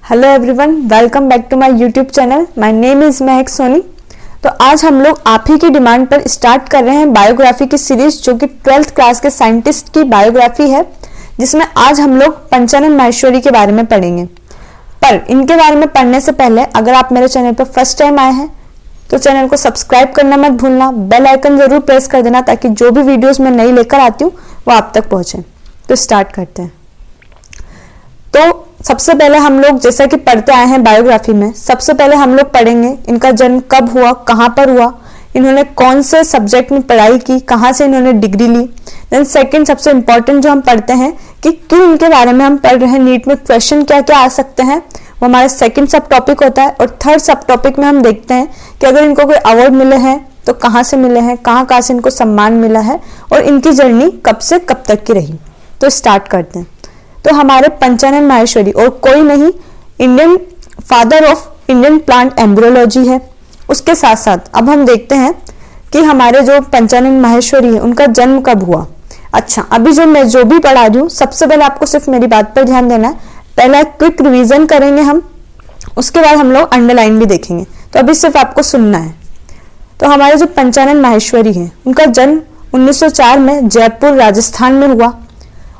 Hello everyone, welcome back to my YouTube channel. My name is Mahak Soni. तो आज हम लोग आप ही की डिमांड पर स्टार्ट कर रहे हैं बायोग्राफी की सीरीज, जो कि 12th क्लास के साइंटिस्ट की बायोग्राफी है, जिसमें आज हम लोग पंचानन माहेश्वरी के बारे में पढ़ेंगे। पर इनके बारे में पढ़ने से पहले अगर आप मेरे चैनल पर फर्स्ट टाइम आए हैं तो चैनल को सब्सक्राइब करना मत भूलना, बेल आइकन जरूर प्रेस कर देना ताकि जो भी वीडियोस मैं नई लेकर आती हूँ वो आप तक पहुंचे। तो स्टार्ट करते हैं। तो सबसे पहले हम लोग जैसा कि पढ़ते आए हैं बायोग्राफी में, सबसे पहले हम लोग पढ़ेंगे इनका जन्म कब हुआ, कहाँ पर हुआ, इन्होंने कौन से सब्जेक्ट में पढ़ाई की, कहाँ से इन्होंने डिग्री ली। देन सेकंड सबसे इंपॉर्टेंट जो हम पढ़ते हैं कि क्यों इनके बारे में हम पढ़ रहे हैं, नीट में क्वेश्चन क्या क्या आ सकते हैं, वो हमारा सेकंड सब टॉपिक होता है। और थर्ड सब टॉपिक में हम देखते हैं कि अगर इनको कोई अवार्ड मिले हैं तो कहाँ से मिले हैं, कहाँ से इनको सम्मान मिला है और इनकी जर्नी कब से कब तक की रही। तो स्टार्ट करते हैं। तो हमारे पंचानन माहेश्वरी और कोई नहीं, Indian father of Indian plant embryology है। उसके साथ साथ अब हम देखते हैं कि हमारे जो पंचानन माहेश्वरी है उनका जन्म कब हुआ। अच्छा, अभी मैं जो भी पढ़ा रही हूँ सबसे पहले आपको सिर्फ मेरी बात पर ध्यान देना है। पहला क्विक रिवीजन करेंगे हम, उसके बाद हम लोग अंडरलाइन भी देखेंगे। तो अभी सिर्फ आपको सुनना है। तो हमारे जो पंचानन माहेश्वरी है उनका जन्म 1904 में जयपुर राजस्थान में हुआ।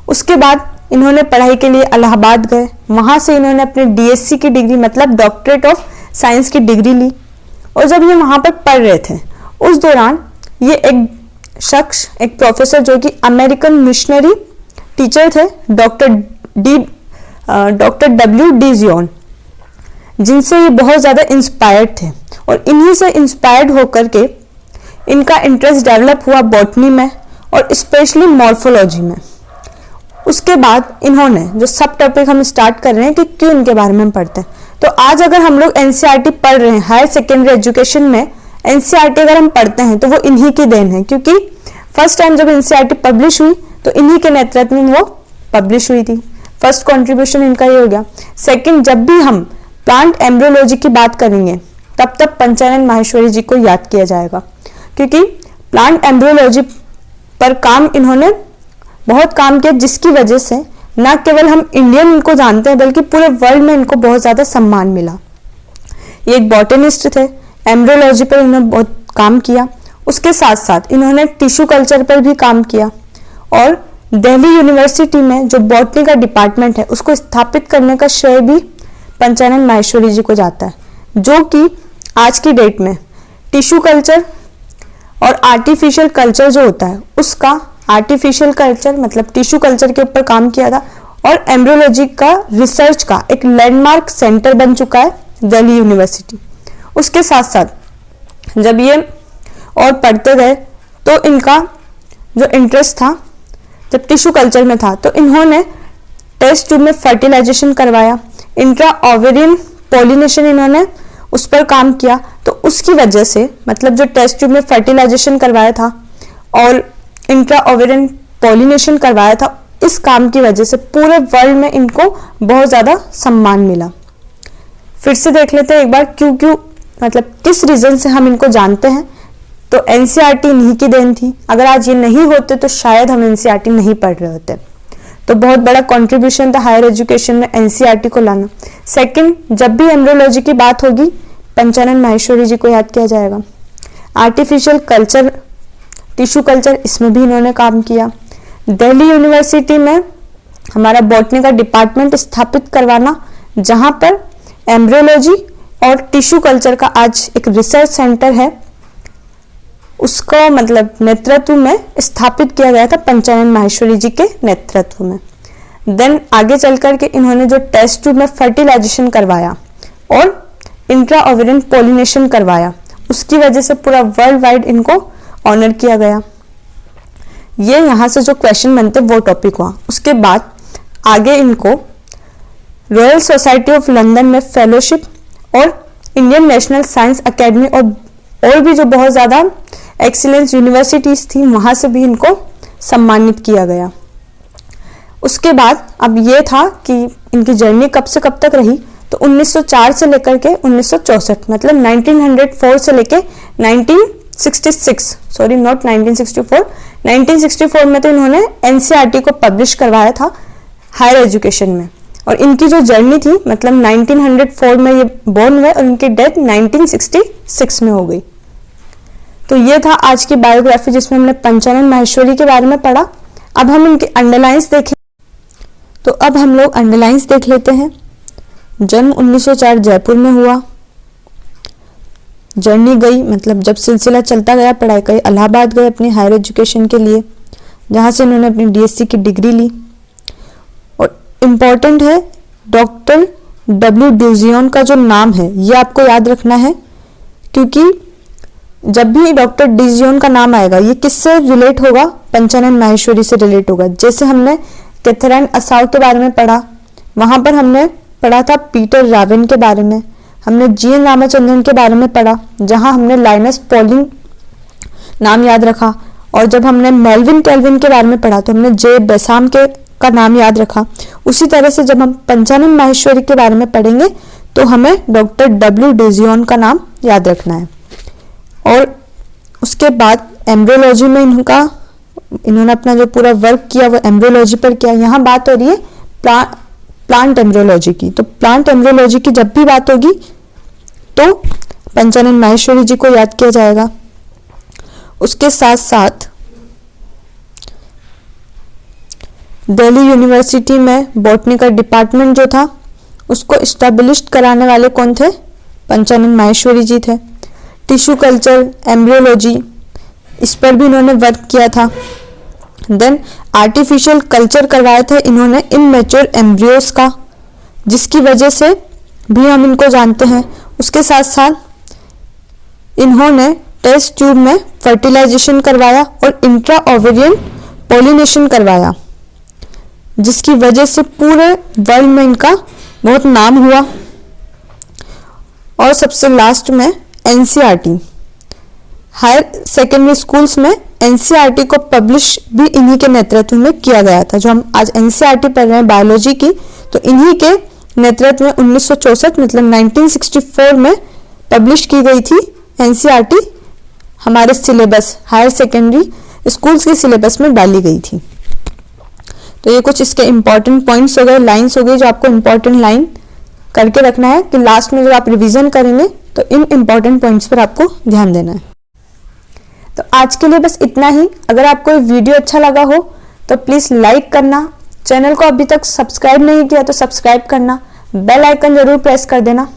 उसके बाद इन्होंने पढ़ाई के लिए इलाहाबाद गए, वहां से इन्होंने अपनी डीएससी की डिग्री मतलब डॉक्टरेट ऑफ साइंस की डिग्री ली। और जब ये वहां पर पढ़ रहे थे उस दौरान ये एक शख्स, एक प्रोफेसर जो कि अमेरिकन मिशनरी टीचर थे, डॉक्टर W.D. जियोन, जिनसे ये बहुत ज्यादा इंस्पायर्ड थे। और इन्हीं से इंस्पायर्ड होकर के इनका इंटरेस्ट डेवलप हुआ बॉटनी में और स्पेशली मॉर्फोलॉजी में। उसके बाद इन्होंने जो सब टॉपिक हम स्टार्ट कर रहे हैं कि क्यों इनके बारे में हम पढ़ते हैं। तो आज अगर हम लोग एनसीईआरटी पढ़ रहे हैं, हायर सेकेंडरी एजुकेशन में एनसीईआरटी अगर हम पढ़ते हैं तो वो इन्हीं की देन है, क्योंकि फर्स्ट टाइम जब एनसीईआरटी पब्लिश हुई तो इन्हीं के नेतृत्व में वो पब्लिश हुई थी। फर्स्ट कॉन्ट्रीब्यूशन इनका ये हो गया। सेकेंड, जब भी हम प्लांट एम्ब्रियोलॉजी की बात करेंगे तब तक पंचानन माहेश्वरी जी को याद किया जाएगा, क्योंकि प्लांट एम्ब्रियोलॉजी पर काम इन्होंने बहुत काम किया, जिसकी वजह से न केवल हम इंडियन इनको जानते हैं बल्कि पूरे वर्ल्ड में इनको बहुत ज्यादा सम्मान मिला। ये एक बॉटनिस्ट थे, एम्ब्रियोलॉजी पर इन्होंने बहुत काम किया। उसके साथ साथ इन्होंने टिश्यू कल्चर पर भी काम किया और दिल्ली यूनिवर्सिटी में जो बॉटनी का डिपार्टमेंट है उसको स्थापित करने का श्रेय भी पंचानन माहेश्वरी जी को जाता है, जो कि आज की डेट में टिश्यू कल्चर और आर्टिफिशियल कल्चर जो होता है उसका, आर्टिफिशियल कल्चर मतलब टिश्यू कल्चर के ऊपर काम किया था और एम्ब्रियोलॉजी का रिसर्च का एक लैंडमार्क सेंटर बन चुका है दिल्ली यूनिवर्सिटी। उसके साथ साथ जब ये और पढ़ते गए तो इनका जो इंटरेस्ट था जब टिश्यू कल्चर में था तो इन्होंने टेस्ट ट्यूब में फर्टिलाइजेशन करवाया, इंट्रा ओवेरियन पॉलिनेशन इन्होंने उस पर काम किया। तो उसकी वजह से मतलब जो टेस्ट ट्यूब में फर्टिलाइजेशन करवाया था और इंट्रा ओवेरियन पॉलिनेशन करवाया था, इस काम की वजह से पूरे वर्ल्ड में इनको बहुत ज्यादा सम्मान मिला। फिर से देख लेते हैं एक बार क्यों मतलब किस रीजन से हम इनको जानते हैं। तो एनसीईआरटी इन्हीं की देन थी। अगर आज ये नहीं होते तो शायद हम एनसीईआरटी नहीं पढ़ रहे होते। तो बहुत बड़ा कंट्रीब्यूशन था हायर एजुकेशन में एनसीईआरटी को लाना। सेकंड, जब भी एम्ब्रियोलॉजी की बात होगी पंचानन माहेश्वरी जी को याद किया जाएगा। आर्टिफिशियल कल्चर, टिश्यू कल्चर, इसमें भी इन्होंने काम किया। दिल्ली यूनिवर्सिटी में हमारा बॉटनी का डिपार्टमेंट स्थापित करवाना, जहां पर एम्ब्रियोलॉजी और टिश्यू कल्चर का आज एक रिसर्च सेंटर है, उसको मतलब नेतृत्व में स्थापित किया गया था पंचानन माहेश्वरी जी के नेतृत्व में। देन आगे चल करके इन्होंने जो टेस्ट ट्यूब में फर्टिलाइजेशन करवाया और इंट्रा ओवेरियन पॉलिनेशन करवाया, उसकी वजह से पूरा वर्ल्ड वाइड इनको ऑनर किया गया। ये यहाँ से जो क्वेश्चन बनते वो टॉपिक हुआ। उसके बाद आगे इनको रॉयल सोसाइटी ऑफ लंदन में फेलोशिप और इंडियन नेशनल साइंस अकेडमी और भी जो बहुत ज्यादा एक्सीलेंस यूनिवर्सिटीज थी वहां से भी इनको सम्मानित किया गया। उसके बाद अब ये था कि इनकी जर्नी कब से कब तक रही। तो 1904 से लेकर के 1964 मतलब 1904 से लेके 1964 में तो इन्होंने एनसीईआरटी को पब्लिश करवाया था हायर एजुकेशन में। और इनकी जो जर्नी थी, मतलब 1904 में ये बोर्न हुए और इनकी डेथ 1966 में हो गई। तो ये था आज की बायोग्राफी जिसमें हमने पंचानन माहेश्वरी के बारे में पढ़ा। अब हम इनके अंडरलाइंस देखें। तो अब हम लोग अंडरलाइंस देख लेते हैं। जन्म 1904 जयपुर में हुआ। जर्नी गई, मतलब जब सिलसिला चलता गया, पढ़ाई करी, इलाहाबाद गए अपनी हायर एजुकेशन के लिए, जहाँ से उन्होंने अपनी डीएससी की डिग्री ली। और इम्पॉर्टेंट है, डॉक्टर डब्ल्यू ड्यूजियन का जो नाम है ये आपको याद रखना है, क्योंकि जब भी डॉक्टर डिजियन का नाम आएगा ये किससे रिलेट होगा? पंचानन माहेश्वरी से रिलेट होगा। जैसे हमने कैथरीन असाव के बारे में पढ़ा, वहां पर हमने पढ़ा था पीटर राविन के बारे में, हमने जीएन रामचंद्रन के बारे में पढ़ा जहां हमने लाइनस पॉलिंग नाम याद रखा, और जब हमने मेल्विन कैल्विन के बारे में पढ़ा तो हमने जे बेसाम का नाम याद रखा। उसी तरह से जब हम पंचानन माहेश्वरी के बारे में पढ़ेंगे तो हमें डॉक्टर डब्ल्यू डिजियन का नाम याद रखना है। और उसके बाद एम्ब्रियोलॉजी में इन्होंने अपना जो पूरा वर्क किया वो एम्ब्रियोलॉजी पर किया। यहाँ बात हो रही है प्लांट एम्ब्रियोलॉजी की। तो प्लांट एम्ब्रियोलॉजी की जब भी बात होगी तो पंचानन माहेश्वरी जी को याद किया जाएगा। उसके साथ साथ दिल्ली यूनिवर्सिटी में बॉटनी का डिपार्टमेंट जो था उसको इस्टेब्लिश कराने वाले कौन थे? पंचानन माहेश्वरी जी थे। टिश्यू कल्चर, एम्ब्रियोलॉजी, इस पर भी इन्होंने वर्क किया था। देन आर्टिफिशियल कल्चर करवाए थे इन्होंने इमैच्योर एम्ब्रियोस का, जिसकी वजह से भी हम इनको जानते हैं। उसके साथ साथ इन्होंने टेस्ट ट्यूब में फर्टिलाइजेशन करवाया और इंट्रा ओवेरियन पॉलिनेशन करवाया, जिसकी वजह से पूरे वर्ल्ड में इनका बहुत नाम हुआ। और सबसे लास्ट में एनसीईआरटी, हायर सेकेंडरी स्कूल्स में एनसीईआरटी को पब्लिश भी इन्हीं के नेतृत्व में किया गया था। जो हम आज एनसीईआरटी पढ़ रहे हैं बायोलॉजी की, तो इन्हीं के नेतृत्व में 1964 मतलब 1964 में पब्लिश की गई थी एनसीईआरटी, हमारे सिलेबस हायर सेकेंडरी स्कूल्स के सिलेबस में डाली गई थी। तो ये कुछ इसके इंपॉर्टेंट पॉइंट्स हो गए, लाइन्स हो गई, जो आपको इंपॉर्टेंट लाइन करके रखना है कि लास्ट में जब आप रिवीजन करेंगे तो इन इंपॉर्टेंट पॉइंट्स पर आपको ध्यान देना है। तो आज के लिए बस इतना ही। अगर आपको ये वीडियो अच्छा लगा हो तो प्लीज़ लाइक करना, चैनल को अभी तक सब्सक्राइब नहीं किया तो सब्सक्राइब करना, बेल आइकन जरूर प्रेस कर देना।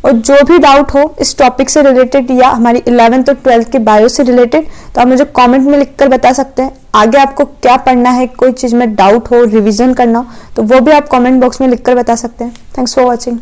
और जो भी डाउट हो इस टॉपिक से रिलेटेड या हमारी 11th और 12th के बायो से रिलेटेड, तो आप मुझे कमेंट में लिखकर बता सकते हैं। आगे आपको क्या पढ़ना है, कोई चीज़ में डाउट हो, रिवीजन करना हो, तो वो भी आप कमेंट बॉक्स में लिखकर बता सकते हैं। Thanks for watching.